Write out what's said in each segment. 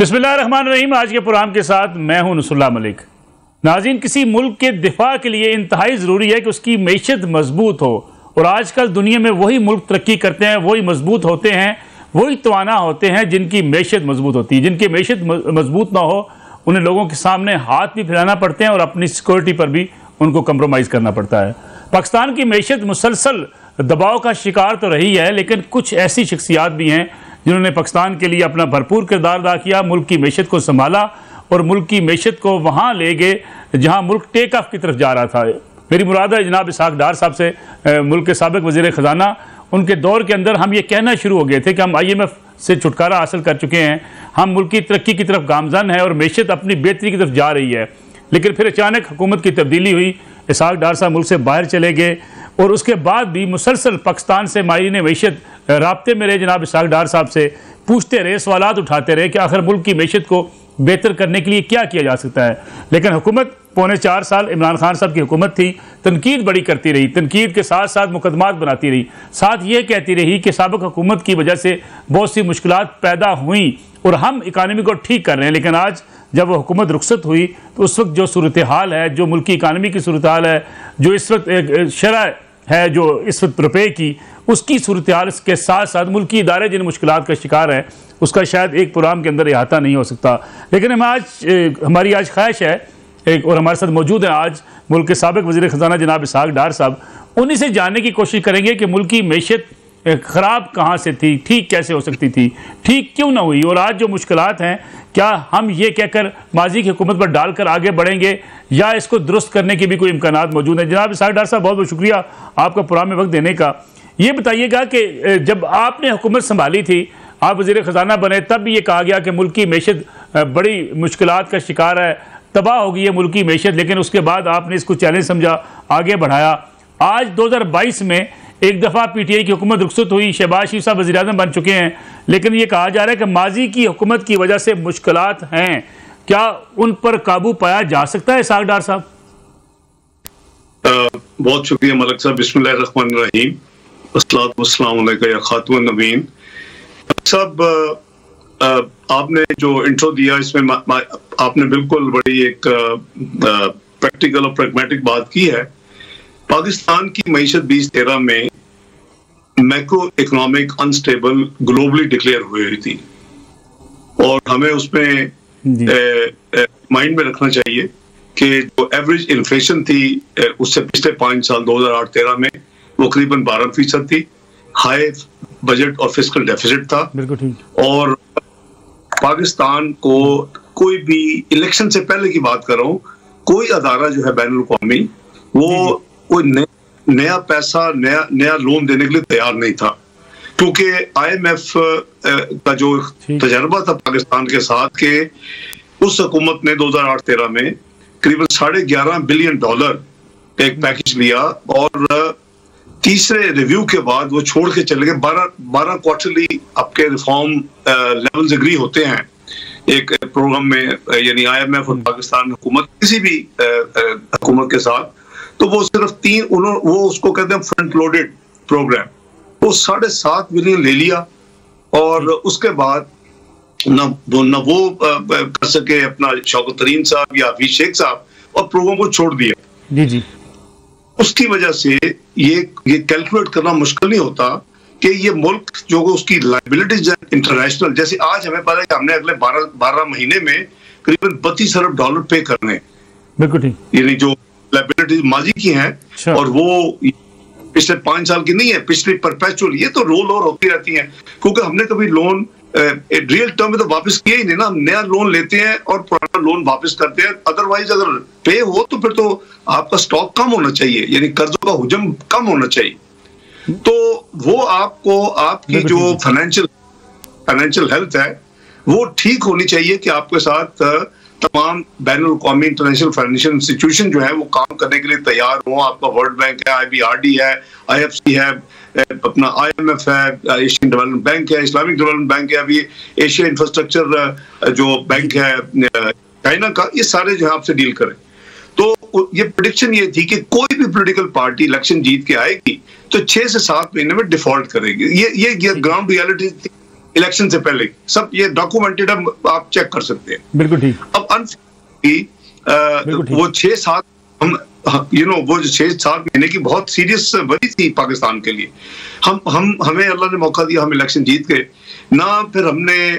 बिस्मिल्लाहिर्रहमानिर्रहीम। आज के प्रोग्राम के साथ मैं हूं नसरुल्लाह मलिक। नाज़रीन, किसी मुल्क के दिफा के लिए इंतहाई ज़रूरी है कि उसकी मईशत मजबूत हो, और आजकल दुनिया में वही मुल्क तरक्की करते हैं, वही मजबूत होते हैं, वही तवाना होते हैं जिनकी मईशत मजबूत होती है। जिनकी मईशत मजबूत ना हो, उन्हें लोगों के सामने हाथ भी फैलाना पड़ते हैं और अपनी सिक्योरिटी पर भी उनको कंप्रोमाइज़ करना पड़ता है। पाकिस्तान की मईशत मुसलसल दबाव का शिकार तो रही है, लेकिन कुछ ऐसी शख्सियात भी हैं जिन्होंने पाकिस्तान के लिए अपना भरपूर किरदार अदा किया, मुल्क की मईशत को संभाला और मुल्क की मईशत को वहाँ ले गए जहाँ मुल्क टेक ऑफ की तरफ जा रहा था। मेरी मुराद है जनाब इसहाक डार साहब से, मुल्क के साबिक वज़ीर ख़जाना। उनके दौर के अंदर हम ये कहना शुरू हो गए थे कि हम IMF से छुटकारा हासिल कर चुके हैं, हम मुल्क की तरक्की की तरफ गामजन है और मईशत अपनी बेहतरी की तरफ जा रही है। लेकिन फिर अचानक हुकूमत की तब्दीली हुई, इसहाक डार साहब मुल्क से बाहर चले गए और उसके बाद भी मुसलसल पाकिस्तान से माहिरीन मईशत राब्ते में रहे। जनाब इसहाक डार साहब से पूछते रहे, सवालात उठाते रहे कि आखिर मुल्क की मईशत को बेहतर करने के लिए क्या किया जा सकता है। लेकिन हुकूमत पौने 4 साल इमरान खान साहब की हुकूमत थी, तनकीद बड़ी करती रही, तनकीद के साथ साथ मुकदमात बनाती रही, साथ ये कहती रही कि साबिक हुकूमत की वजह से बहुत सी मुश्किलात पैदा हुई और हम इकानमी को ठीक कर रहे हैं। लेकिन आज जब वह हुकूमत रुखसत हुई तो उस वक्त जो सूरत हाल है, जो मुल्क की इकानमी की सूरत हाल है, जो इस वक्त शरह है, जो इस वक्त रुपये की, उसकी सूरत हाल के साथ साथ मुल्क की इदारे जिन मुश्किलात का शिकार है, उसका शायद एक प्रोग्राम के अंदर अहाता नहीं हो सकता। लेकिन हमारी आज ख्वाहिश है और हमारे साथ मौजूद है आज मुल्क के साबिक वज़ीर ख़जाना जनाब इसहाक डार साहब। उन्हीं से जानने की कोशिश करेंगे कि मुल्क की मईशत ख़राब कहाँ से थी, ठीक कैसे हो सकती थी, ठीक क्यों ना हुई, और आज जो मुश्किलात हैं क्या हम ये कहकर माजी की हुकूमत पर डालकर आगे बढ़ेंगे या इसको दुरुस्त करने के भी कोई इम्कानात मौजूद हैं। जनाब इसहाक डार साहब, बहुत बहुत शुक्रिया आपका प्रोग्राम में वक्त देने का। ये बताइएगा कि जब आपने हुकूमत संभाली थी, आप वज़ीर ख़जाना बने, तब भी ये कहा गया कि मुल्क की मईशत बड़ी मुश्किलात का शिकार है, तबाह हो गई है मुल्क की मईशत, लेकिन उसके बाद आपने इसको चैलेंज समझा, आगे बढ़ाया। आज 2022 में एक दफ़ा PTI की हुकूमत रुखसत हुई, शहबाज शरीफ साहब वज़ीर आज़म बन चुके हैं, लेकिन ये कहा जा रहा है कि माजी की हुकूमत की वजह से मुश्किलात हैं, क्या उन पर काबू पाया जा सकता है इसहाक डार साहब? बहुत शुक्रिया मलिक साहब। बिस्मिल्लाहिर्रहमानिर्रहीम, अस्सलातु वस्सलामु अलैका या खातुन नबीन। साहब, आपने जो इंट्रो दिया इसमें आपने बिल्कुल बड़ी एक प्रैक्टिकल और प्रैग्मेटिक बात की है। पाकिस्तान की मईशत 2013 में macro economic unstable globally declare हुई थी और हमें उसमें माइंड में रखना चाहिए कि जो एवरेज इन्फ्लेशन थी उससे पिछले 5 साल 2008-13 में वो करीबन 12% थी। हाई बजट और फिस्कल डेफिसिट था। बिल्कुल ठीक। और पाकिस्तान को कोई भी इलेक्शन से पहले की बात कर रहा हूँ, कोई अदारा जो है बैनुल अक़वामी वो कोई नया पैसा नया लोन देने के लिए तैयार नहीं था, क्योंकि IMF का जो तजर्बा था पाकिस्तान के साथ के उस हुकूमत ने 2008-13 में करीबन $11.5 बिलियन एक पैकेज लिया और तीसरे रिव्यू के बाद वो छोड़ के चले गए। 12 क्वार्टरली आपके रिफॉर्म लेवल्स एग्री होते हैं एक प्रोग्राम में, यानी IMF और पाकिस्तान हुकूमत किसी भी हुकूमत के साथ, तो वो सिर्फ 3 वो उसको कहते हैं फ्रंट लोडेड प्रोग्राम, वो 7.5 बिलियन ले लिया और उसके बाद न वो कर सके अपना शौकत तरीन साहब या हफीज शेख साहब, और प्रोग्राम को छोड़ दिया। जी जी। उसकी वजह से ये कैलकुलेट करना मुश्किल नहीं होता कि ये मुल्क जो उसकी लायबिलिटीज इंटरनेशनल, जैसे आज हमें पता है कि हमने अगले 12 महीने में करीबन $32 अरब पे करने, बिल्कुल ठीक, यानी जो लायबिलिटीज माजी की हैं और वो पिछले 5 साल की नहीं है, पिछली परपेचुअल, ये तो रोल ओवर होती रहती हैं, क्योंकि हमने कभी लोन रियल टर्म में तो वापस किया ही नहीं ना। हम नया लोन लेते हैं और पुराना लोन वापस करते हैं। अदरवाइज अगर पे हो तो फिर तो आपका स्टॉक कम होना चाहिए, यानी कर्जों का हुजम कम होना चाहिए। तो वो आपको आपकी जो फाइनेंशियल हेल्थ है वो ठीक होनी चाहिए कि आपके साथ तमाम बैनुल अक़वामी इंटरनेशनल फाइनेंशियल इंस्टीट्यूशन जो है वो काम करने के लिए तैयार हो। आपका वर्ल्ड बैंक है, IBRD है, IFC है, अपना IMF है, एशियन डेवलपमेंट बैंक है, इस्लामिक डेवलपमेंट बैंक है, अभी एशिया इंफ्रास्ट्रक्चर जो बैंक है चाइना का, ये सारे जो है आपसे डील करें। तो ये प्रेडिक्शन ये थी कि कोई भी पॉलिटिकल पार्टी इलेक्शन जीत के आएगी तो 6 से 7 महीने में डिफॉल्ट करेगी। ये ग्राउंड रियलिटी थी। इलेक्शन से पहले, सब ये डॉक्यूमेंटेड है, आप चेक कर सकते हैं। बिल्कुल ठीक। अब वो 6-7 हम वो 6-7 महीने की बहुत सीरियस वरी थी पाकिस्तान के लिए। हमें अल्लाह ने मौका दिया, हम इलेक्शन जीत गए ना, फिर हमने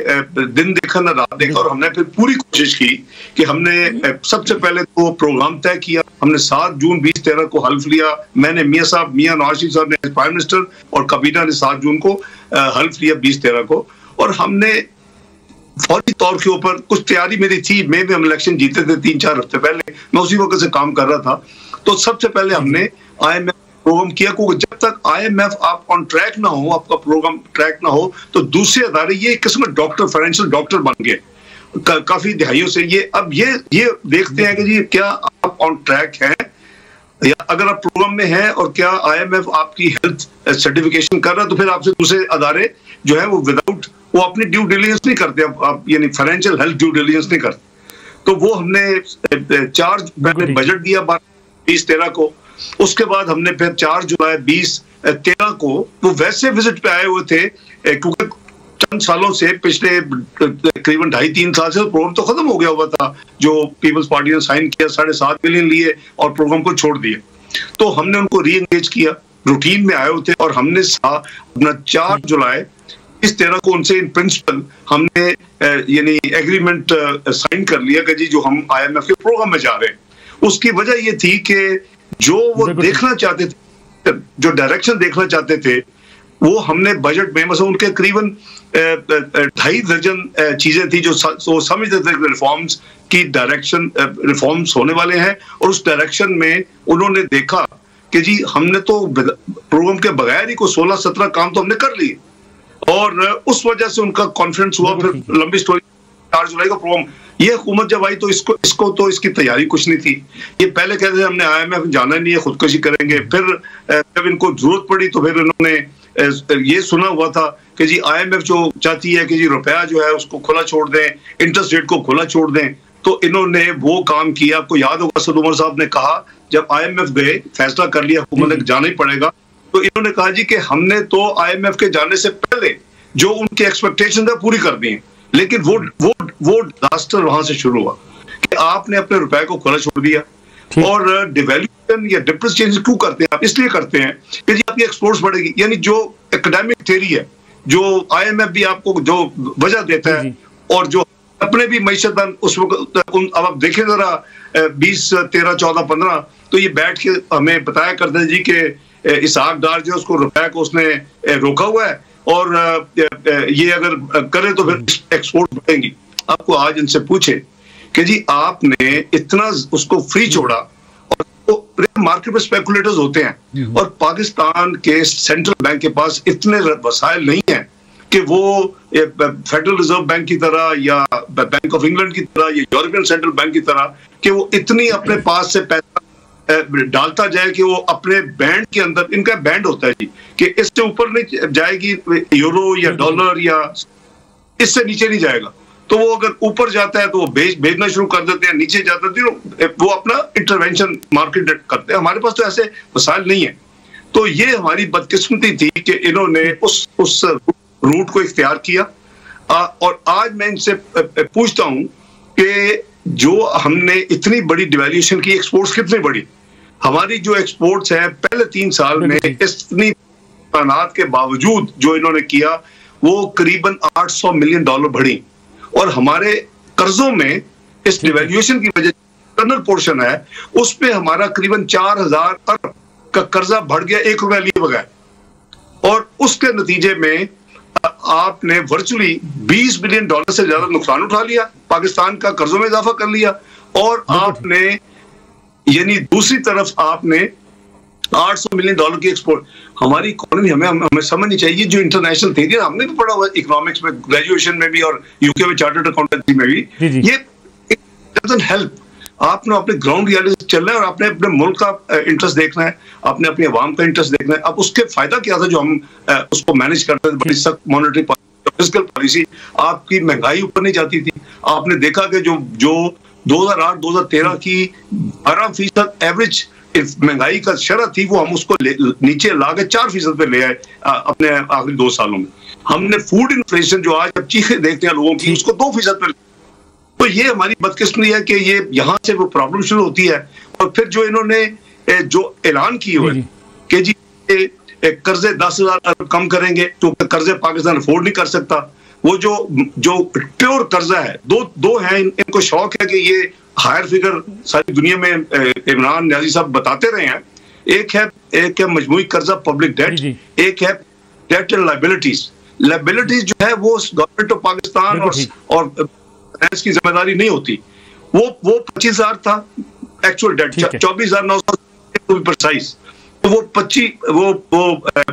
दिन देखा ना रात देखा, और हमने फिर पूरी कोशिश की कि हमने सबसे पहले तो प्रोग्राम तय किया। हमने 7 जून 2013 को हल्फ लिया। मैंने मियां नवाज शरीफ साहब ने प्राइम मिनिस्टर और काबीना ने 7 जून को हल्फ लिया 2013 को, और हमने फौरी तौर के ऊपर कुछ तैयारी मेरी थी। मैं भी हम इलेक्शन जीते थे 3-4 हफ्ते पहले, मैं उसी वक्त से काम कर रहा था। तो सबसे पहले हमने IMF प्रोग्राम किया, क्योंकि जब तक IMF आप ऑन ट्रैक ना हो, आपका प्रोग्राम ट्रैक ना हो, तो दूसरे अदारे ये एक किस्म डॉक्टर, फाइनेंशियल डॉक्टर बन गए काफी दिहाइयों से। ये अब ये देखते हैं कि जी क्या आप ऑन ट्रैक हैं, या अगर आप प्रोग्राम में हैं, और क्या IMF आपकी हेल्थ सर्टिफिकेशन कर रहा है, तो फिर आपसे दूसरे अदारे जो है वो विदाउट, वो अपनी ड्यू डिलिजेंस नहीं करते, आप यानी फाइनेंशियल हेल्थ ड्यू डिलिजेंस नहीं करते। तो वो हमने 4 बजट दिया 2013 को। उसके बाद हमने फिर 4 जुलाई 2013 को वो वैसे विजिट पे आए हुए थे, क्योंकि चंद सालों से, पिछले तकरीबन 2.5-3 साल से प्रोग्राम तो खत्म हो गया हुआ था, जो पीपल्स पार्टी ने साइन किया, 7.5 बिलियन लिए और प्रोग्राम को छोड़ दिए। तो हमने उनको री एंगेज किया, रूटीन में आए हुए थे, और हमने अपना 4 जुलाई 2013 को उनसे इन प्रिंसिपल हमने यानी एग्रीमेंट साइन कर लिया कि जी जो हम IMF के प्रोग्राम में जा रहे हैं। उसकी वजह ये थी कि जो वो देखना चाहते थे, जो डायरेक्शन देखना चाहते थे, वो हमने बजट में, मतलब उनके करीबन 2.5 दर्जन चीजें थी जो समझते थे रिफॉर्म्स की डायरेक्शन, रिफॉर्म्स होने वाले हैं, और उस डायरेक्शन में उन्होंने देखा कि जी हमने तो प्रोग्राम के बगैर ही को 16-17 काम तो हमने कर लिए, और उस वजह से उनका कॉन्फिडेंस हुआ। फिर लंबी स्टोरी, 4 जुलाई का प्रोग्राम, ये हुकूमत जब आई तो इसको तो इसकी तैयारी कुछ नहीं थी। ये पहले कहते थे हमने IMF जाना नहीं है, खुदकुशी करेंगे। फिर जब इनको जरूरत पड़ी तो फिर इन्होंने ये सुना हुआ था कि जी IMF जो चाहती है कि जी रुपया जो है उसको खुला छोड़ दें, इंटरेस्ट रेट को खुला छोड़ दें, तो इन्होंने वो काम किया। आपको याद होगा असद उमर साहब ने कहा, जब IMF गए, फैसला कर लिया हुकूमत ने जाना ही पड़ेगा, तो इन्होंने कहा जी कि हमने तो IMF के जाने से पहले जो उनके एक्सपेक्टेशन था पूरी कर दी है, लेकिन वो डिजास्टर वहां से शुरू हुआ कि आपने अपने रुपए को खुला छोड़ दिया। और डिवेल्यूशन या डिप्रिसिएशन क्यों करते हैं आप? इसलिए करते हैं कि जी आपकी एक्सपोर्ट्स बढ़ेगी, यानी जो एकेडमिक थ्योरी है, जो IMF भी आपको जो वजह देता है, और जो अपने भी मईशत उस वक्त, अब आप देखें जरा 20, 13, 14, 15, तो ये बैठ के हमें बताया करते हैं जी कि इसहाक डार जो उसको रुपए को उसने रोका हुआ है, और ये अगर करे तो फिर एक्सपोर्ट बढ़ेंगी। आपको आज इनसे पूछे कि जी आपने इतना उसको फ्री छोड़ा, और तो मार्केट में स्पेकुलेटर्स होते हैं, और पाकिस्तान के सेंट्रल बैंक के पास इतने वसाइल नहीं है कि वो फेडरल रिजर्व बैंक की तरह, या बैंक ऑफ इंग्लैंड की तरह, या यूरोपियन सेंट्रल बैंक की तरह, कि वो इतनी अपने पास से पैसा डालता जाए कि वो अपने बैंड के अंदर, इनका बैंड होता है जी कि इससे ऊपर नहीं जाएगी यूरो या डॉलर, या इससे नीचे नहीं जाएगा। तो वो अगर ऊपर जाता है तो वो भेजना शुरू कर देते हैं, नीचे जाता है वो अपना इंटरवेंशन मार्केट करते हैं। हमारे पास तो ऐसे वसाइल नहीं है। तो ये हमारी बदकिस्मती थी कि इन्होंने उस रूट को इख्तियार किया। और आज मैं इनसे पूछता हूं कि जो हमने इतनी बड़ी डिवैल्यूएशन की, एक्सपोर्ट्स कितनी बड़ी, हमारी जो एक्सपोर्ट्स है पहले 3 साल में इतनी तानात के बावजूद जो इन्होंने किया, वो करीबन $800 मिलियन बढ़ी, और हमारे कर्जों में इस डिवैल्यूएशन की वजह इंटरनल पोर्शन है उस पे हमारा करीबन 4000 अरब का कर्जा बढ़ गया, $1 लिए बगैर। और उसके नतीजे में आपने वर्चुअली $20 बिलियन से ज्यादा नुकसान उठा लिया, पाकिस्तान का कर्जों में इजाफा कर लिया, और आपने यानी दूसरी तरफ आपने $800 मिलियन की एक्सपोर्ट। हमारी इकोनॉमी हमें समझनी चाहिए, जो इंटरनेशनल थी, हमने भी पढ़ा हुआ इकोनॉमिक्स में, ग्रेजुएशन में भी, और यूके में चार्टर्ड अकाउंटेंसी में भी, ये डजंट हेल्प। आपने अपने ग्राउंड रियलिटी चलना है, और आपने अपने मुल्क का इंटरेस्ट देखना है, आपने अपनी आवाम का इंटरेस्ट देखना है। अब उसके फायदा क्या था जो हम उसको मैनेज करते थे, बड़ी सख्त मॉनेटरी फिस्कल पॉलिसी, आपकी महंगाई ऊपर नहीं जाती थी। आपने देखा कि जो 2008-2013 की 12% एवरेज महंगाई का शरह थी, वो हम उसको नीचे ला के 4% पे ले आए अपने आखिरी 2 सालों में। हमने फूड इन्फ्लेशन जो आज अब चीखें देखते हैं लोगों की, उसको 2% पर। तो ये हमारी बदकिस्मती है कि ये यहाँ से वो प्रॉब्लम शुरू होती है। और फिर जो इन्होंने जो ऐलान किए हुए कि जी कर्जे 10,000 अरब कम करेंगे, क्योंकि कर्जे पाकिस्तान अफोर्ड नहीं कर सकता। वो जो प्योर कर्जा है, दो हैं, इनको शौक है कि ये हायर फिगर सारी दुनिया में इमरान न्याजी साहब बताते रहे हैं। एक है मजमूई कर्जा पब्लिक डेट, एक है डेट एंड लायबिलिटीज। लायबिलिटीज जो है वो गवर्नमेंट ऑफ पाकिस्तान और फाइनेंस की जिम्मेदारी नहीं होती। वो 25,000 था एक्चुअल डेट, 24,900 प्रिसाइज। तो वो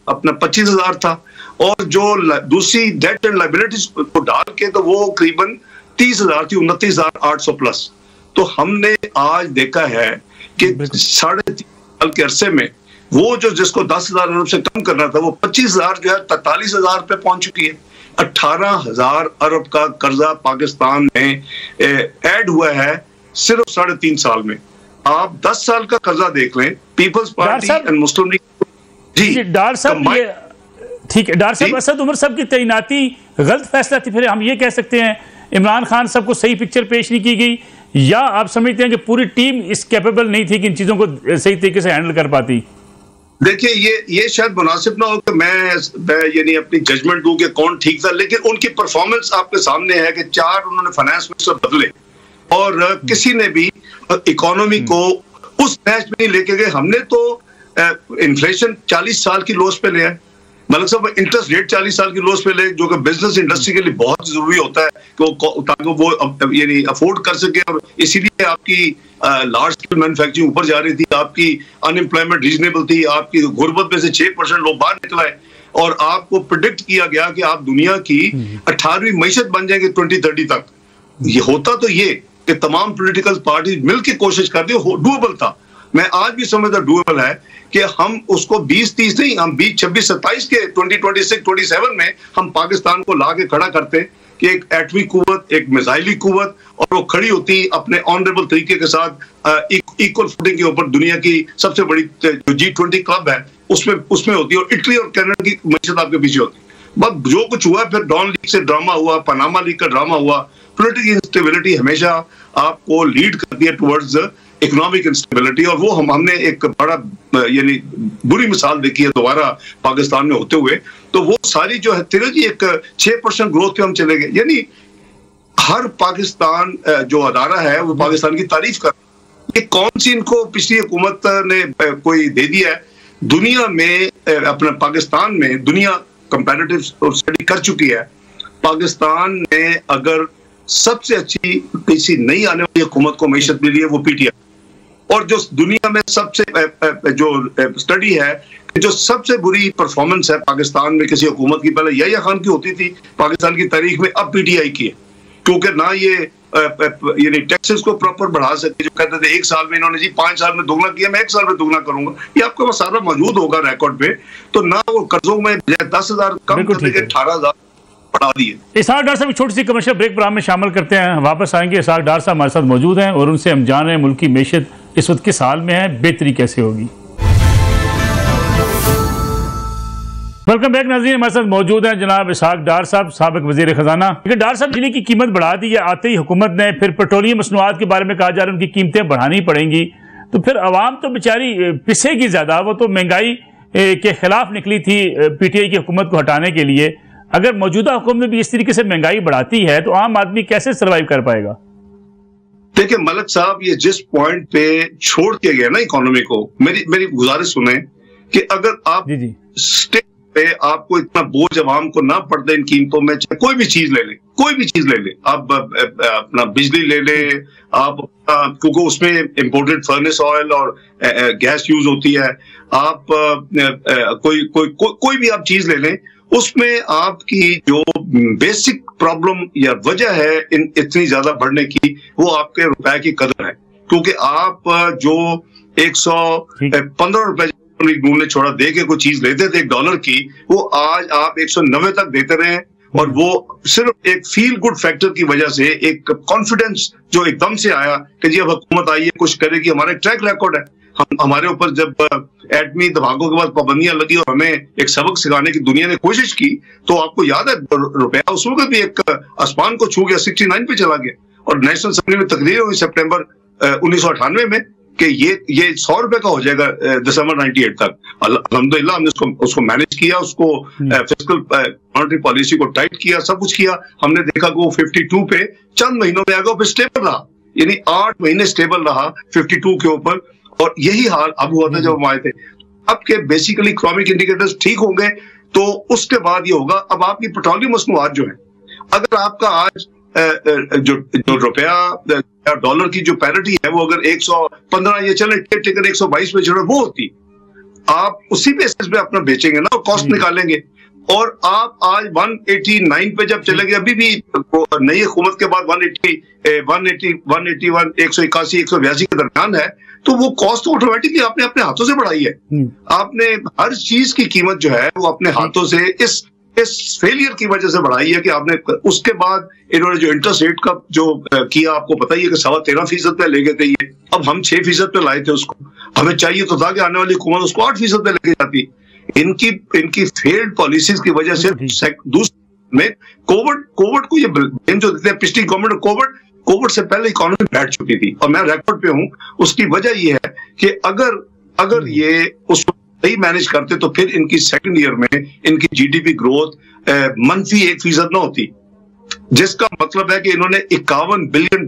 अपना 25,000 था। और जो दूसरी डेट एंड लायबिलिटीज को डाल के तो वो करीबन 30,000 थी, 29,800 प्लस। तो हमने आज देखा है कि 3.5 साल के अरसे में वो जो जिसको 10,000 अरब से कम करना था, वो 25,000 जो है 43,000 पे पहुंच चुकी है। 18,000 अरब का कर्जा पाकिस्तान में ऐड हुआ है सिर्फ 3.5 साल में। आप 10 साल का कर्जा देख लें, पीपल्स पार्टी एंड मुस्लिम लीग। जी डॉक्टर साहब, ठीक है डॉक्टर साहब, असद उमर साहब की तैनाती गलत फैसला थी, फिर हम ये कह सकते हैं इमरान खान साहब को सही पिक्चर पेश नहीं की गई, या आप समझते हैं कि पूरी टीम इस कैपेबल नहीं थी कि इन चीजों को सही तरीके से हैंडल कर पाती? देखिए ये शायद मुनासिब ना हो कि मैं यानी अपनी जजमेंट दूं कि कौन ठीक था, लेकिन उनकी परफॉर्मेंस आपके सामने है कि 4 उन्होंने फाइनेंस मिनिस्टर बदले और किसी ने भी इकोनॉमी को उस मैच में नहीं लेके गए। हमने तो इन्फ्लेशन 40 साल की लोस पे लिया है, मलिक साहब इंटरेस्ट रेट 40 साल की लोस पे ले, जो कि बिजनेस इंडस्ट्री के लिए बहुत जरूरी होता है कि ताकि वो यानी अफोर्ड कर सके। और इसीलिए आपकी लार्ज स्केल मैन्युफैक्चरिंग ऊपर जा रही थी, आपकी अनएम्प्लॉयमेंट रीजनेबल थी, आपकी गुर्बत में से 6% लोग बाहर निकल आए, और आपको प्रिडिक्ट किया गया कि आप दुनिया की 18वीं मईशत बन जाएंगे 2030 तक। ये होता तो ये कि तमाम पॉलिटिकल पार्टी मिलकर कोशिश करती, डूएबल था। मैं आज भी समझता डूएबल है कि हम उसको 20-30 नहीं, हम 20-26-27 के 2026-27 में हम पाकिस्तान को ला के खड़ा करते कि एक एटमी कुव्वत, एक मिसाइली कुव्वत, और वो खड़ी होती अपने ऑनरेबल तरीके के साथ इक्वल फुटिंग के ऊपर दुनिया की सबसे बड़ी जो G20 क्लब है उसमें होती है, और इटली और कनाडा की मैशत आपके पीछे होती। बस जो कुछ हुआ, फिर डॉन लीग से ड्रामा हुआ, पनामा लीग का ड्रामा हुआ। पॉलिटिकल इंस्टेबिलिटी हमेशा आपको लीड करती है टुवर्ड्स इकोनॉमिक इंस्टेबिलिटी, और वो हमने एक बड़ा यानी बुरी मिसाल देखी है दोबारा पाकिस्तान में होते हुए। तो वो सारी जो है तेरे जी एक 6% ग्रोथ पे हम चले गए। यानी हर पाकिस्तान जो अदारा है वो पाकिस्तान की तारीफ कर, ये कौन सी इनको पिछली हुकूमत ने कोई दे दिया है? दुनिया में अपने पाकिस्तान में दुनिया कंपैरेटिव स्टडी कर चुकी है। पाकिस्तान में अगर सबसे अच्छी किसी नई आने वाली हुकूमत को मैशत मिली है वो पीटीआई, और जो दुनिया में सबसे जो स्टडी है कि जो सबसे बुरी परफॉर्मेंस है पाकिस्तान में किसी हुकूमत की, पहले यहिया खान की होती थी पाकिस्तान की तारीख में, अब पीटीआई की है। क्योंकि ना ये यानी टैक्सेस को प्रॉपर बढ़ा सके, जो कहते थे 1 साल में इन्होंने जी 5 साल में दोगुना किया, मैं 1 साल में दोगुना करूंगा, ये आपके पास सारा मौजूद होगा रिकॉर्ड पे। तो ना वो कर्जों में 10,000 कम करने के 18,000 बढ़ा दिए। इसाक डॉक्टर साहब छोटी सी कमर्शियल ब्रेक पर हमें शामिल करते हैं, वापस आएंगे। इसाक डॉक्टर साहब हमारे साथ मौजूद हैं और उनसे हम जान रहे हैं मुल्क की मैशत इस वक्त किस हाल में है, बेहतरी कैसे होगी। वेलकम बैक नाज़रीन, हमारे साथ मौजूद हैं जनाब इसाक डार साहब, साबिक वज़ीर ख़जाना। लेकिन डार साहब, बिजली की कीमत बढ़ा दी है आते ही हुकूमत ने, फिर पेट्रोलियम मसनूआत के बारे में कहा जा रहा है उनकी कीमतें बढ़ानी पड़ेंगी, तो फिर आवाम तो बेचारी पिसेगी ज़्यादा। वो तो महंगाई के खिलाफ निकली थी पीटीआई की हुकूमत को हटाने के लिए। अगर मौजूदा हुकूमत भी इस तरीके से महंगाई बढ़ाती है तो आम आदमी कैसे सर्वाइव कर पाएगा? देखिए मलिक साहब, ये जिस पॉइंट पे छोड़ के गए ना इकोनॉमी को, मेरी गुजारिश सुने कि अगर आप स्टेट पे आपको इतना बोझ अवाम को ना पड़ दे इन कीमतों में, चाहे कोई भी चीज ले ले, कोई भी चीज ले ले, आप अपना बिजली ले ले, आप क्योंकि उसमें इम्पोर्टेड फर्नेस ऑयल और गैस यूज होती है, आप कोई भी आप चीज ले लें, उसमें आपकी जो बेसिक प्रॉब्लम या वजह है इतनी ज्यादा बढ़ने की, वो आपके रुपए की कदर है। क्योंकि आप जो 115 रुपए ने छोड़ा दे के कोई चीज लेते थे $1 की, वो आज आप 190 तक देते रहे, और वो सिर्फ एक फील गुड फैक्टर की वजह से, एक कॉन्फिडेंस जो एकदम से आया कि जी अब हुकूमत आई है कुछ करेगी, हमारा एक ट्रैक रिकॉर्ड है, हमारे ऊपर जब एटमी धमाकों के बाद पाबंदियां लगी और हमें एक सबक सिखाने की दुनिया ने कोशिश की, तो आपको याद है रुपया उस वक्त भी एक आसमान को छू गया, 69 पे चला गया। और नेशनल असेंबली में तकरीर हुई सितंबर 1998 में कि ये 100 रुपए का हो जाएगा दिसंबर 98 तक। अल्हम्दुलिल्लाह हमने उसको मैनेज किया, उसको फिस्कल मॉनेटरी पॉलिसी को टाइट किया, सब कुछ किया। हमने देखा कि वो 52 पे चंद महीनों में आ गया, फिर स्टेबल रहा, यानी 8 महीने स्टेबल रहा 52 के ऊपर। और यही हाल अब हुआ था जब हम आए थे। अब के बेसिकली इकोनॉमिक इंडिकेटर्स ठीक होंगे तो उसके बाद ये होगा। अब आपकी पेट्रोलियम मसनूआत जो है, अगर आपका आज जो रुपया डॉलर की जो पैरिटी है वो अगर 115 ये चले, टिकट 122 पे चढ़े, वो होती, आप उसी बेसिस पे अपना बेचेंगे ना, कॉस्ट निकालेंगे। और आप आज 189 पे जब चले गए, अभी भी नई हुकूमत के बाद 181, 181 182 के दरमियान है, तो वो कॉस्ट ऑटोमेटिकली आपने अपने हाथों से बढ़ाई है। आपने हर चीज की कीमत जो है वो अपने हाथों से इस फेलियर की वजह से बढ़ाई है कि आपने। उसके बाद इन्होंने जो इंटरेस्ट रेट का जो किया, आपको पता ही है कि 13.25% पे ले गए थे ये, अब हम 6% पे लाए थे उसको। हमें चाहिए तो था कि आने वाली हुकूमत उसको 8% पे लेके जाती। इनकी फेल्ड पॉलिसीज की वजह से दूसरे में कोविड को ये ब्लेम जो देते हैं, पिछली गवर्नमेंट कोविड से पहले इकोनॉमी बैठ चुकी थी और मैं रिकॉर्ड पे हूं। उसकी वजह ये है कि अगर ये उसको सही मैनेज करते तो फिर इनकी सेकंड ईयर में इनकी जीडीपी ग्रोथ -1% ना होती, जिसका मतलब है कि इन्होंने $51 बिलियन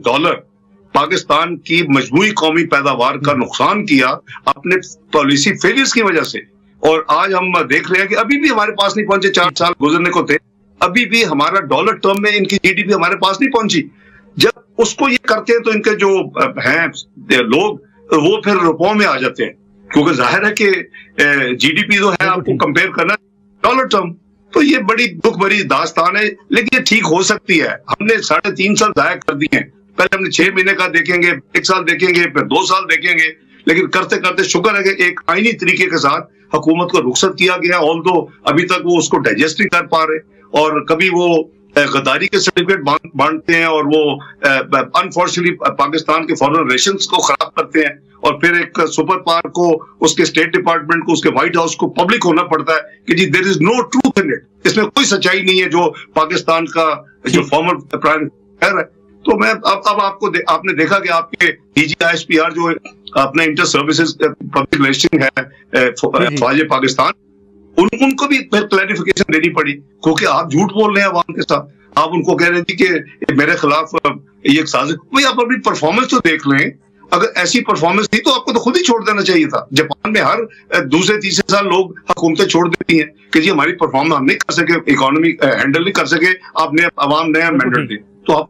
पाकिस्तान की मजमूई कौमी पैदावार का नुकसान किया अपने पॉलिसी फेलियर्स की वजह से। और आज हम देख रहे हैं कि अभी भी हमारे पास नहीं पहुंचे, 4 साल गुजरने को थे, अभी भी हमारा डॉलर टर्म में इनकी जीडीपी हमारे पास नहीं पहुंची। जब उसको ये करते हैं तो इनके जो हैं लोग वो फिर रुपयों में आ जाते हैं, क्योंकि जाहिर है कि जीडीपी जो है आपको कंपेयर करना डॉलर टर्म, तो ये बड़ी दुख भरी दास्तान है। लेकिन ये ठीक हो सकती है। हमने 3.5 साल जाया कर दिए हैं। पहले हमने 6 महीने का देखेंगे, 1 साल देखेंगे, फिर 2 साल देखेंगे, लेकिन करते करते शुक्र है कि एक आईनी तरीके के साथ हुकूमत को रुखसत किया गया। ऑल्दो अभी तक वो उसको डाइजेस्ट नहीं कर पा रहे, और कभी वो गद्दारी के सर्टिफिकेट बांटते हैं और वो अनफॉर्चुनेटली पाकिस्तान के फॉरेन रिलेशंस को खराब करते हैं, और फिर एक सुपर पावर को, उसके स्टेट डिपार्टमेंट को, उसके व्हाइट हाउस को पब्लिक होना पड़ता है कि जी there is no truth in it, इसमें कोई सच्चाई नहीं है जो पाकिस्तान का जो फॉर्मर प्राइम मिनिस्टर है। तो मैं अब आपने देखा कि आपके DGISPR जो अपना इंटर सर्विसेज पब्लिक रिलेशन है फौज पाकिस्तान, उनको भी फिर क्लैरिफिकेशन देनी पड़ी, क्योंकि आप झूठ बोल रहे हैं आवाम के साथ। आप उनको कह रहे थे कि मेरे खिलाफ ये एक साजिश। भाई आप अपनी परफॉर्मेंस तो देख लें, अगर ऐसी परफॉर्मेंस थी तो आपको तो खुद ही छोड़ देना चाहिए था। जापान में हर दूसरे तीसरे साल लोग हुकूमतें छोड़ देती हैं कि जी हमारी परफॉर्मेंस हम नहीं कर सके, इकोनॉमी हैंडल नहीं कर सके, आपने अवाम नया मैंडेट दे। तो आप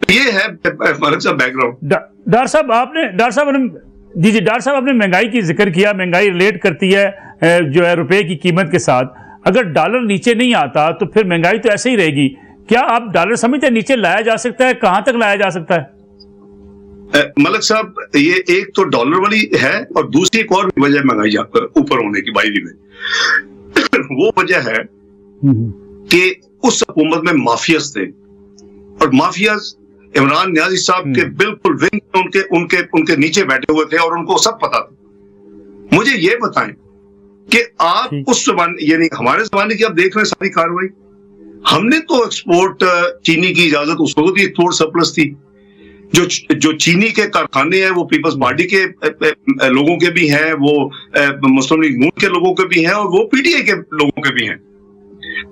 ये है बैकग्राउंड। डॉक्टर साहब आपने महंगाई की जिक्र किया। महंगाई रिलेट करती है जो है रुपए की कीमत के साथ। अगर डॉलर नीचे नहीं आता तो फिर महंगाई तो ऐसे ही रहेगी। क्या आप डॉलर समझते हैं नीचे लाया जा सकता है? कहां तक लाया जा सकता है? मलिक साहब, ये एक तो डॉलर वाली है और दूसरी एक और वजह महंगाई ऊपर होने की बाई में वो वजह है कि उस हुकूमत में माफियाज थे, और माफियाज इमरान नियाजी साहब के बिल्कुल विंग में उनके नीचे बैठे हुए थे और उनको सब पता था। मुझे ये बताएं कि आप उस जमाने, यानी हमारे जमाने की आप देख रहे हैं सारी कार्रवाई, हमने तो एक्सपोर्ट चीनी की इजाजत, उस वक्त भी एक्सपोर्ट सरप्लस थी। जो चीनी के कारखाने हैं वो पीपल्स पार्टी के लोगों के भी हैं, वो मुस्लिम लीग नून के लोगों के भी हैं, और वो PTI के लोगों के भी हैं।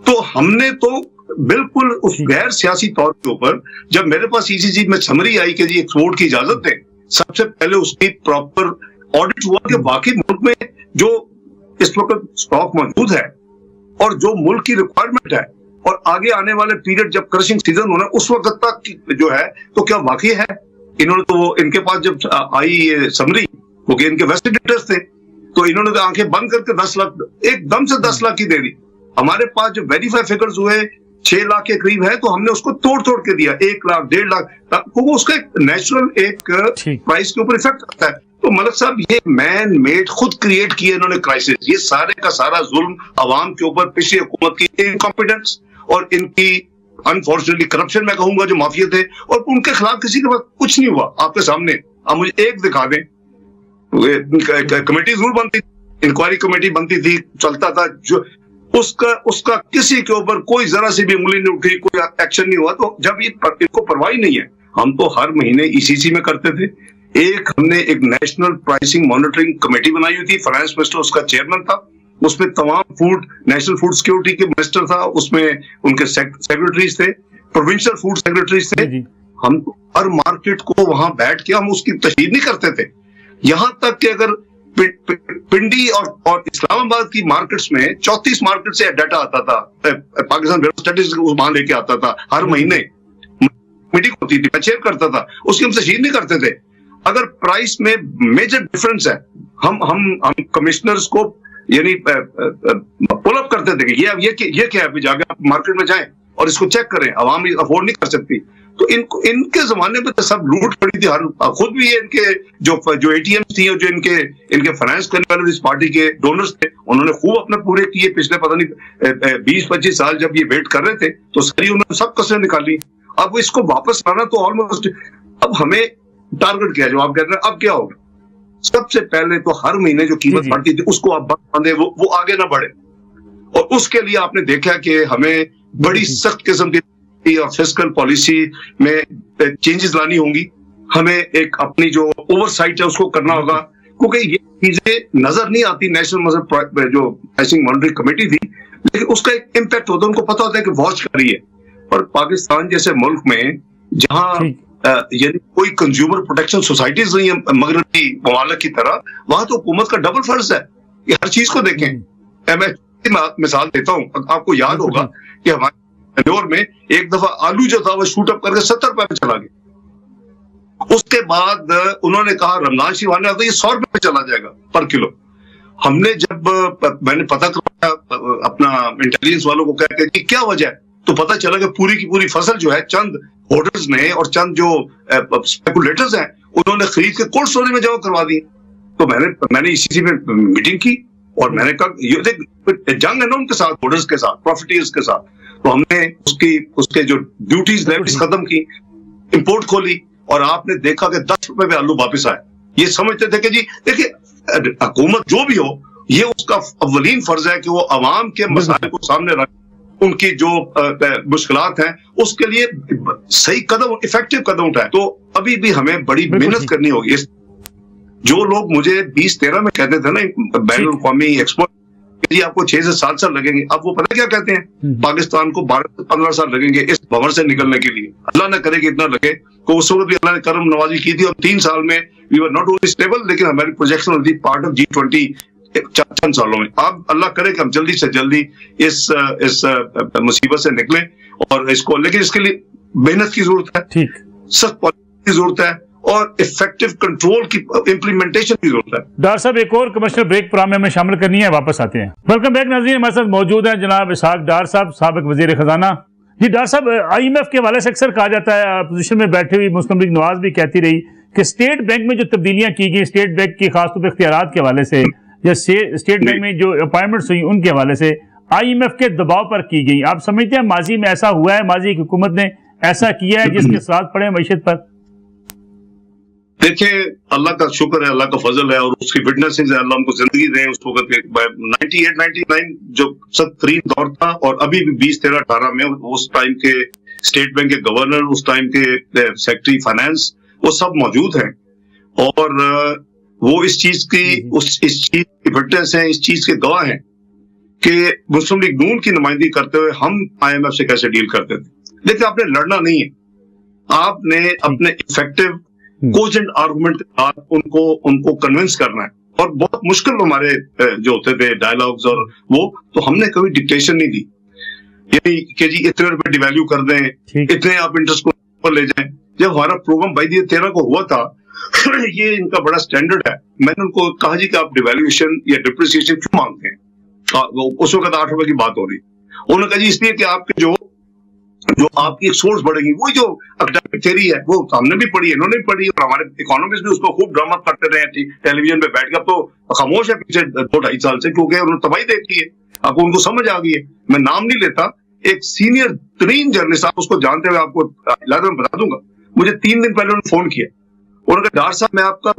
तो हमने तो बिल्कुल उस गैर सियासी तौर के ऊपर, जब मेरे पास ECG में समरी आई कि जी एक्सपोर्ट की इजाजत दें, सबसे पहले उसकी प्रॉपर ऑडिट हुआ कि वाकई मुल्क में जो इस वक्त स्टॉक मौजूद है और जो मुल्क की रिक्वायरमेंट है, और आगे आने वाले पीरियड जब क्रशिंग सीजन होना उस वक्त तक जो है, तो क्या वाकई है। इन्होंने तो इनके पास जब आई ये समरी, क्योंकि इनके वेस्टेड इंटरेस्ट थे, तो इन्होंने तो आंखें बंद करके 10 लाख एकदम से 10 लाख की दे दी। हमारे पास जो वेरीफाई फिगर्स हुए 6 लाख के करीब है, तो हमने उसको तोड़ के दिया 1 लाख 1.5 लाख, वो उसका एक नेचुरल एक प्राइस के ऊपर इफेक्ट आता है। तो मलिक साहब, ये मैन मेड खुद क्रिएट किए इन्होंने क्राइसिस। ये सारे का सारा जुल्म अवाम के ऊपर पिछली हुकूमत की इनकॉम्पिटेंस और इनकी अनफॉर्चुनेटली करप्शन मैं कहूंगा, जो माफिया थे, और उनके खिलाफ किसी के पास कुछ नहीं हुआ। आपके सामने आप मुझे एक दिखा दें कमेटी जरूर बनती, इंक्वायरी कमेटी बनती थी, चलता था, जो उसका किसी के ऊपर कोई जरा सी भी उंगली नहीं उठी, कोई एक्शन नहीं हुआ। तो जब इनको परवाह नहीं है, हम तो हर महीने ईसीसी में करते थे। हमने एक नेशनल प्राइसिंग मॉनिटरिंग कमेटी बनाई हुई थी, फाइनेंस मिनिस्टर उसका चेयरमैन था, उसमें तमाम नेशनल फूड सिक्योरिटी के मिनिस्टर था, उसमें उनके सेक्रेटरीज थे, प्रोविंशियल फूड सेक्रेटरीज थे। हम हर मार्केट को वहां बैठ के हम उसकी तशहीर नहीं करते थे। यहां तक कि अगर पिंडी और इस्लामाबाद की मार्केट्स में 34 मार्केट से डाटा आता था, पाकिस्तान स्टैटिस्टिक्स वहां लेके आता था, हर महीने मीटिंग होती थी, मैं चेयर करता था, उसकी हम तशहीर नहीं करते थे। अगर प्राइस में मेजर डिफरेंस है, हम कमिश्नर्स को यानी पुल अप करते थे कि ये क्या है, जाके आप मार्केट में जाएं और इसको चेक करें, अवाम अफोर्ड नहीं कर सकती। तो इनके जमाने में तो सब लूट पड़ी थी, खुद भी ये इनके जो एटीएम थी और जो इनके फाइनेंस करने वाले इस पार्टी के डोनर्स थे, उन्होंने खूब अपने पूरे किए। पिछले पता नहीं 20-25 साल जब ये वेट कर रहे थे तो सारी उन्होंने सब कसरें निकाली। अब इसको वापस लाना तो ऑलमोस्ट, अब हमें टारगेट क्या है, जो आप कह रहे हैं, अब क्या होगा? सबसे पहले तो हर महीने जो कीमत बढ़ती थी उसको आप बांधे, वो आगे ना बढ़े। और उसके लिए आपने देखा कि हमें बड़ी सख्त किस्म की और फिस्कल पॉलिसी में चेंजेस लानी होंगी। हमें एक अपनी जो ओवरसाइट है उसको करना होगा, क्योंकि ये चीजें नजर नहीं आती। नेशनल जो प्राइसिंग मॉनिटरिंग कमेटी थी, लेकिन उसका एक इम्पैक्ट होता है, उनको पता होता है कि वॉच कर रही है। और पाकिस्तान जैसे मुल्क में जहां यानी कोई कंज्यूमर प्रोटेक्शन सोसाइटीज नहीं है मगरबी ममालिक की तरह, वहां तो हुकूमत का डबल फर्ज है कि हर चीज को देखें। मैं मिसाल देता हूं, आपको याद होगा कि हमारे इंदौर में एक दफा आलू जो था वो शूट अप करके 70 रुपए पे चला गया। उसके बाद उन्होंने कहा रमजान शरीफ आने वाला, ये 100 रुपए पे चला जाएगा पर किलो। हमने जब मैंने पता करवाया अपना इंटेलिजेंस वालों को कह कि क्या वजह है, तो पता चला कि पूरी की पूरी फसल जो है चंद होर्डर्स ने और चंद जो स्पेकुलेटर्स हैं उन्होंने खरीद के कोल्ड स्टोरेज में जमा करवा दी। तो मैंने इसी में मीटिंग की और मैंने कहा ये जंग है ना उनके साथ, होर्डर्स के साथ, प्रॉफिटियर्स के साथ। तो हमने उसके जो ड्यूटीज लेविस खत्म की, इंपोर्ट खोली, और आपने देखा कि 10 रुपए में आलू वापस आए। ये समझते थे कि जी देखिए हुकूमत जो भी हो, ये उसका अव्वलीन फर्ज है कि वो अवाम के मसाइल को सामने रख, उनकी जो मुश्किलात हैं उसके लिए सही कदम, इफेक्टिव कदम उठाए। तो अभी भी हमें बड़ी मेहनत करनी होगी। जो लोग मुझे 2013 में कहते थे ना बैन अवी एक्सपोर्ट, जी आपको 6 से 7 साल लगेंगे, अब वो पता क्या कहते हैं, पाकिस्तान को 12 से 15 साल लगेंगे इस भंवर से निकलने के लिए। अल्लाह न करे कि इतना लगे। तो उस वक्त भी अल्लाह ने करम नवाजी की थी और 3 साल में we were not only stable, लेकिन हमारी प्रोजेक्शन होती पार्ट ऑफ G20 चंद सालों में। अब अल्लाह करे कि हम जल्दी से जल्दी इस मुसीबत से निकलें और इसको, लेकिन इसके लिए मेहनत की जरूरत है, सख्त पॉलिसी की जरूरत है और इफेक्टिव कंट्रोल की इम्प्लीमेंटेशन की जरूरत है। डॉक्टर साहब एक और कमर्शियल ब्रेक प्रोग्राम में हमें शामिल करनी है, वापस आते हैं। वेलकम बैक नाज़रीन, हमारे साथ मौजूद है जनाब इसहाक डार साहब, साबिक वजीर खजाना। जी डॉक्टर साहब, IMF के हवाले से अक्सर कहा जाता है, अपोजिशन में बैठे हुई मुस्लिम लीग नवाज भी कहती रही कि स्टेट बैंक में जो तब्दीलियां की गई, स्टेट बैंक की खासतौर पर इख्तियारात के हवाले से, या स्टेट बैंक में जो अपॉइंटमेंट्स हुई उनके हवाले से IMF के दबाव पर की गई। आप समझते हैं माजी में ऐसा हुआ है, माजी की हुकूमत ने ऐसा किया है जिसके साथ पड़े मैशत पर? देखिए अल्लाह का शुक्र है, अल्लाह का फजल है और उसकी विटनेसेस है, अल्लाह हमको जिंदगी दे। उस वक्त 98-99 जो सख्त दौर था, और अभी भी 2013-18 में उस टाइम के स्टेट बैंक के गवर्नर, उस टाइम के सेक्रेटरी फाइनेंस, वो सब मौजूद हैं और वो इस चीज की विटनेस है, इस चीज के गवाह हैं कि मुस्लिम लीग नून की नुमाइंदगी करते हुए हम IMF से कैसे डील करते थे। देखिए आपने लड़ना नहीं है, आपने अपने इफेक्टिव कोजेंट आर्गुमेंट के साथ उनको कन्विंस करना है। और बहुत मुश्किल हमारे जो होते थे डायलॉग्स और वो, तो हमने कभी डिक्टेशन नहीं दी, यानी कि जी इतने रुपए डिवैल्यू कर दें, इतने आप इंटरेस्ट को ऊपर ले जाएं। जब हमारा प्रोग्राम 22-13 को हुआ था ये इनका बड़ा स्टैंडर्ड है, मैंने उनको कहा जी कि आप डिवैल्यूएशन या डिप्रिसिएशन क्यों मांगते हैं? उस वक्त 8 रुपए की बात हो रही। उन्होंने कहा जी इसलिए कि आपके जो आपकी एक सोर्स बढ़ेगी। वही जो एकेडमिक थ्योरी है वो हमने भी पढ़ी है, इन्होंने भी पढ़ी, और हमारे इकोनॉमिस्ट भी उसको खूब ड्रामा करते रहे टेलीविजन पे बैठ के। अब तो खामोश है पीछे 2-2.5 साल से, क्योंकि उन्होंने तबाही देखी है, अब उनको समझ आ गई है। मैं नाम नहीं लेता, एक सीनियर तरीन जर्नलिस्ट, आप उसको जानते हुए आपको बता दूंगा, मुझे 3 दिन पहले उन्होंने फोन किया, उन्होंने कहा डॉक्टर साहब मैं आपका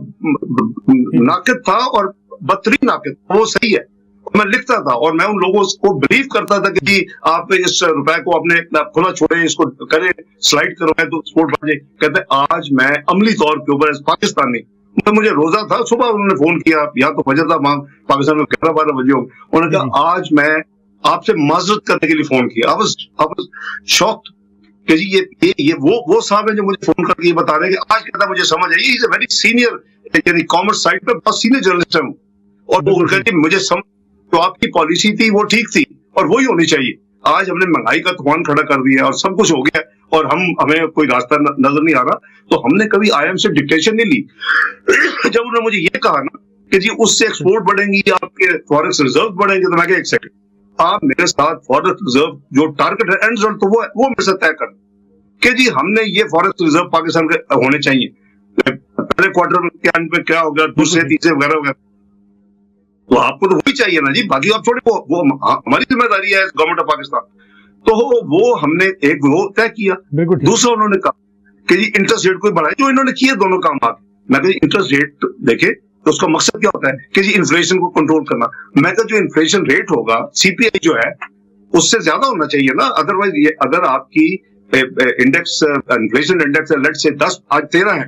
नाकिद था और बदतरीन नाकिद, वो सही है। मैं लिखता था और मैं उन लोगों को बिलीव करता था कि जी आप इस रुपए को अपने खुला छोड़े, इसको करें, स्लाइड करवाएं तो स्पोर्ट बाजे। कहते आज मैं अमली तौर के ऊपर पाकिस्तानी, मुझे रोजा था, सुबह उन्होंने फोन किया, या तो फजर था वहां पाकिस्तान में 11-12 बजे हो, उन्होंने कहा आज मैं आपसे माजरत करने के लिए फोन किया। आई वाज शॉक्ड कि जी ये वो साहब है जो मुझे फोन करके ये बता रहे हैं कि आज कहता मुझे समझ आई, इज अ वेरी सीनियर, यानी कॉमर्स साइड पे बहुत सीनियर जर्नलिस्ट है और वो कहते मुझे समझ, तो आपकी पॉलिसी थी वो ठीक थी और वही होनी चाहिए। आज हमने महंगाई का तूफान खड़ा कर दिया और सब कुछ हो गया और हमें कोई रास्ता नजर नहीं आ रहा, तो हमने कभी आईएम से डिक्टेशन नहीं ली। जब उन्होंने मुझे ये कहा ना कि जी उससे एक्सपोर्ट बढ़ेंगी, आपके फॉरेक्स रिजर्व बढ़ेंगे, तो मैं कहा एक सेकंड, आप मेरे साथ फॉरेक्स रिजर्व जो टारगेट है एंड रिजल्ट तो वो मेरे साथ तय कर कि जी हमने ये फॉरेक्स रिजर्व पाकिस्तान के होने चाहिए, पहले क्वार्टर के अंत में क्या होगा, दूसरे तीसरे वगैरह वगैरह, तो आपको तो वही चाहिए ना जी, बाकी आप छोड़े, वो हमारी जिम्मेदारी है गवर्नमेंट ऑफ पाकिस्तान। तो वो हमने एक वो तय किया। दूसरा उन्होंने कहा कि जी इंटरेस्ट रेट कोई बढ़ाए, जो इन्होंने किए दोनों काम आगे। मैं इंटरेस्ट रेट देखे तो उसका मकसद क्या होता है कि जी इन्फ्लेशन को कंट्रोल करना। मैं जो इन्फ्लेशन रेट होगा सीपीआई जो है उससे ज्यादा होना चाहिए ना, अदरवाइज अगर आपकी इंडेक्स इन्फ्लेशन इंडेक्स लेट से 10 आज 13 है,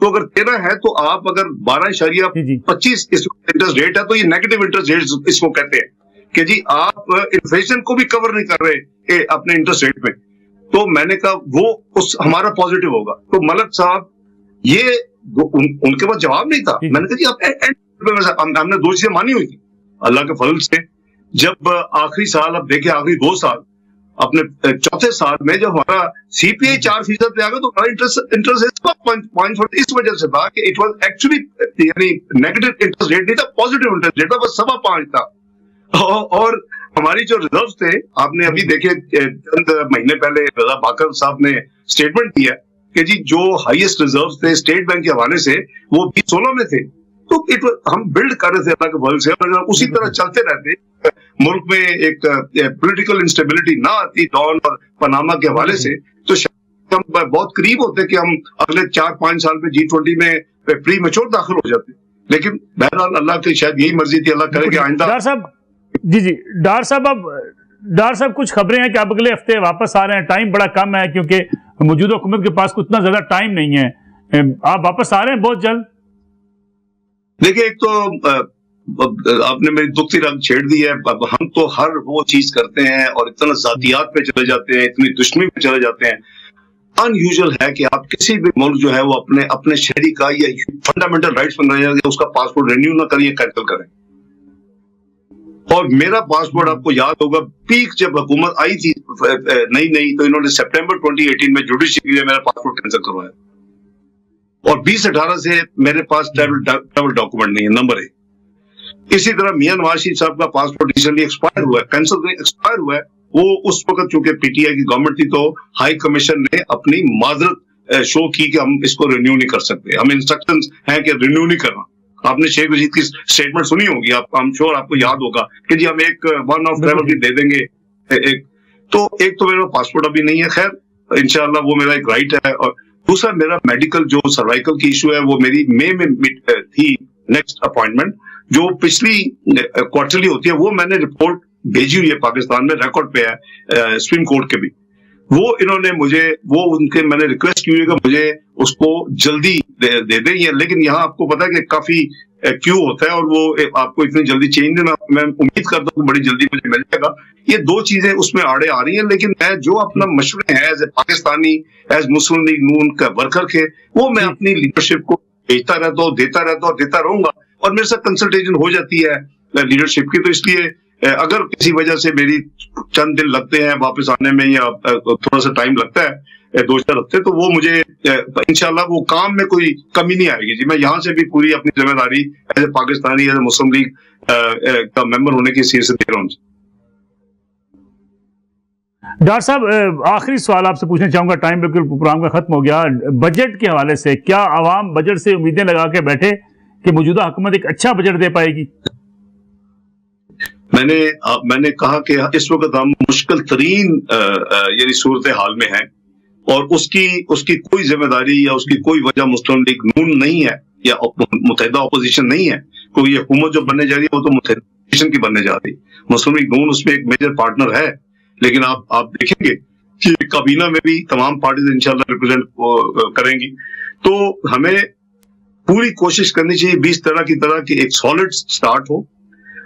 तो अगर 13 है तो आप अगर 12.25 इंटरेस्ट रेट है तो ये नेगेटिव इंटरेस्ट रेट इसको कहते हैं कि जी आप इन्फ्लेशन को भी कवर नहीं कर रहे अपने इंटरेस्ट रेट में। तो मैंने कहा वो हमारा पॉजिटिव होगा। तो मलक साहब ये उनके पास जवाब नहीं था। मैंने कहा जी आप हमने 2 चीजें मानी हुई थी अल्लाह के फजल से। जब आखिरी साल अब देखे, आखिरी 2 साल, अपने चौथे साल में जब हमारा सीपीआई 4% पे आ गया तो हमारा इंटरेस्ट 5 इस वजह से था कि इट वाज एक्चुअली यानी नेगेटिव इंटरेस्ट रेट नहीं था, पॉजिटिव इंटरेस्ट रेट था, बस 5.25 था। और हमारी जो रिजर्व थे, आपने अभी देखे चंद महीने पहले रजा बाकर साहब ने स्टेटमेंट दिया कि जी जो हाईएस्ट रिजर्व थे स्टेट बैंक के हवाले से वो 2016 में थे। तो हम बिल्ड कर रहे थे अल्लाह के फजल से, और अगर उसी तरह चलते रहते, मुल्क में एक पॉलिटिकल इंस्टेबिलिटी ना आती डॉन और पनामा के हवाले से, तो शायद हम बहुत करीब होते कि हम अगले 4-5 साल में G20 में प्री मैच्योर दाखिल हो जाते। लेकिन बहरहाल अल्लाह की शायद यही मर्जी थी, अल्लाह करे कि आइंदा। डॉक्टर साहब डॉक्टर साहब कुछ खबरें हैं कि आप अगले हफ्ते वापस आ रहे हैं, टाइम बड़ा कम है क्योंकि मौजूदा हुकूमत के पास उतना ज्यादा टाइम नहीं है, आप वापस आ रहे हैं बहुत जल्द? देखिए, एक तो आपने मेरी दुखती रंग छेड़ दी है। अब हम तो हर वो चीज करते हैं और इतना जातियात पे चले जाते हैं, इतनी दुश्मनी पे चले जाते हैं। अनयूजुअल है कि आप किसी भी मुल्क जो है वो अपने शहरी का या फंडामेंटल राइट्स बन रहे हैं उसका पासपोर्ट रिन्यू ना करें, कैंसिल करें। और मेरा पासपोर्ट आपको याद होगा, पीक जब हुकूमत आई थी नई तो इन्होंने सितंबर 2018 में जुडिशरी में मेरा पासपोर्ट कैंसिल करवाया, और 2018 से मेरे पास ट्रैवल डॉक्यूमेंट नहीं है, नंबर 1। इसी तरह मियां नवाज शरीफ साहब का पासपोर्ट रिसेंटली एक्सपायर हुआ है, कैंसिल नहीं एक्सपायर हुआ है। वो उस वक्त चूंकि पीटीआई की गवर्नमेंट थी तो हाई कमीशन ने अपनी माजरत शो की कि हम इसको रिन्यू नहीं कर सकते, हम इंस्ट्रक्शंस हैं कि रिन्यू नहीं करना। आपने शेख रशीद की स्टेटमेंट सुनी होगी, आई एम श्योर आपको याद होगा कि जी हम एक वन ऑफ ट्रैवल भी दे देंगे। एक तो मेरा पासपोर्ट अभी नहीं है, खैर इंशाल्लाह वो मेरा एक राइट है। और दूसरा मेरा मेडिकल जो सर्वाइकल की इशू है वो मेरी मई में थी नेक्स्ट अपॉइंटमेंट, जो पिछली क्वार्टरली होती है, वो मैंने रिपोर्ट भेजी हुई है पाकिस्तान में, रिकॉर्ड पे है सुप्रीम कोर्ट के भी। वो इन्होंने मुझे मैंने रिक्वेस्ट की हुई है कि मुझे उसको जल्दी दे दें, लेकिन यहाँ आपको पता है कि काफी क्यू होता है और वो आपको इतनी जल्दी चेंज नहीं, मैं उम्मीद करता हूँ बड़ी जल्दी मुझे मिल जाएगा। ये 2 चीजें उसमें आड़े आ रही हैं, लेकिन मैं जो अपना मशवरे हैं as a Pakistani, as Muslim League Noon का वर्कर के, वो मैं अपनी लीडरशिप को भेजता रहता हूँ, देता रहता हूँ, देता रहूंगा। और मेरे साथ कंसल्टेशन हो जाती है लीडरशिप की, तो इसलिए अगर किसी वजह से मेरी चंद दिन लगते हैं वापस आने में या थोड़ा सा टाइम लगता है 2-4 हफ्ते, तो वो मुझे इंशाल्लाह वो काम में कोई कमी नहीं आएगी जी। मैं यहाँ से भी पूरी अपनी जिम्मेदारी as a Pakistani, as a Muslim League का मेंबर होने की हैसियत से दे रहा हूँ। डॉक्टर साहब, आखिरी सवाल आपसे पूछना चाहूंगा, टाइम बिल्कुल प्रोग्राम का खत्म हो गया। बजट के हवाले से क्या आवाम बजट से उम्मीदें लगा के बैठे कि मौजूदा हुकूमत एक अच्छा बजट दे पाएगी? मैंने कहा कि इस वक्त हम मुश्किल तरीन यानी सूरत हाल में हैं, और उसकी उसकी कोई जिम्मेदारी या उसकी कोई वजह मुस्लिम लीग नून नहीं है या मुत्तहिदा अपोजिशन नहीं है। कोई ये हुकूमत जो बनने जा रही है वो तो मुत्तहिदा अपोजिशन की बनने जा रही है। मुस्लिम लीग नून उसमें एक मेजर पार्टनर है, लेकिन आप देखेंगे कि काबीना में भी तमाम पार्टीज इंशाल्लाह रिप्रेजेंट करेंगी। तो हमें पूरी कोशिश करनी चाहिए 20 तरह की एक सॉलिड स्टार्ट हो,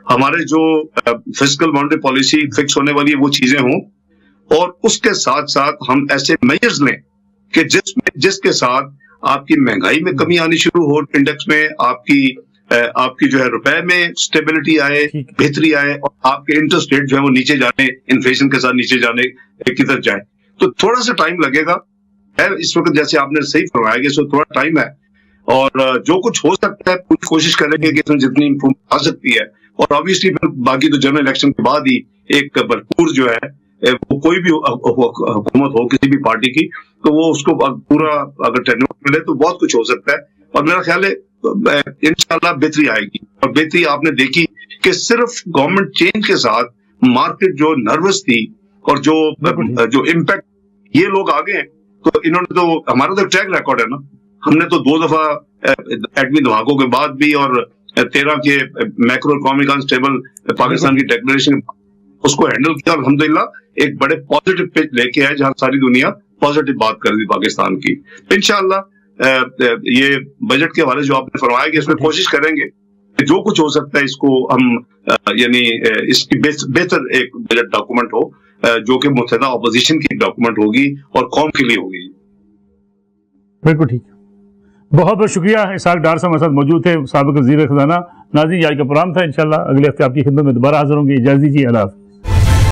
हमारे जो फिस्कल मॉनेटरी पॉलिसी फिक्स होने वाली है वो चीजें हों, और उसके साथ साथ हम ऐसे मेजर्स लें कि जिसके साथ आपकी महंगाई में कमी आनी शुरू हो, इंडेक्स में आपकी जो है रुपए में स्टेबिलिटी आए, बेहतरी आए, और आपके इंटरेस्ट रेट जो है वो नीचे जाने, इन्फ्लेशन के साथ नीचे जाने की तरफ जाए। तो थोड़ा सा टाइम लगेगा, इस वक्त जैसे आपने सही फरमाया कि इसमें थोड़ा टाइम है, और जो कुछ हो सकता है पूरी कोशिश करेंगे कि इसमें जितनी इंप्रूवमेंट आ सकती है। और ऑब्वियसली फिर बाकी तो जनरल इलेक्शन के बाद ही एक भरपूर जो है वो कोई भी हुकूमत हो किसी भी पार्टी की, तो वो उसको पूरा अगर टेन्योर मिले तो बहुत कुछ हो सकता है। और मेरा ख्याल है इंशाल्लाह बेहतरी आएगी। और बेहतरी आपने देखी कि सिर्फ गवर्नमेंट चेंज के साथ मार्केट जो नर्वस थी और जो इम्पैक्ट ये लोग आ गए हैं, तो इन्होंने तो हमारा तो ट्रैक रिकॉर्ड है ना, हमने तो 2 दफा एटमी धमाकों के बाद भी और 13 के मैक्रो इकोनॉमिक अनस्टेबल पाकिस्तान की डिक्लेरेशन उसको हैंडल किया, और अल्हम्दुलिल्लाह एक बड़े पॉजिटिव पेज लेके आए जहां सारी दुनिया पॉजिटिव बात कर दी पाकिस्तान की। इंशाल्लाह ये बजट के हवाले जो आपने फरमाया कि इसमें कोशिश करेंगे जो कुछ हो सकता है इसको हम यानी इसकी बेहतर एक बजट डॉक्यूमेंट हो जो कि मुत्तहिदा अपोजिशन की डॉक्यूमेंट होगी और कौम के लिए होगी। बिल्कुल ठीक, बहुत बहुत शुक्रिया। इसहाक डार साहब हमारे साथ मौजूद थे, साबिक वज़ीर ख़ज़ाना। नाज़रीन, आज का प्रोग्राम था, इंशाल्लाह अगले हफ्ते आपकी खिदमत में दोबारा हाजिर होंगे। इजाज़त दीजिए, अल्लाह हाफ़िज़।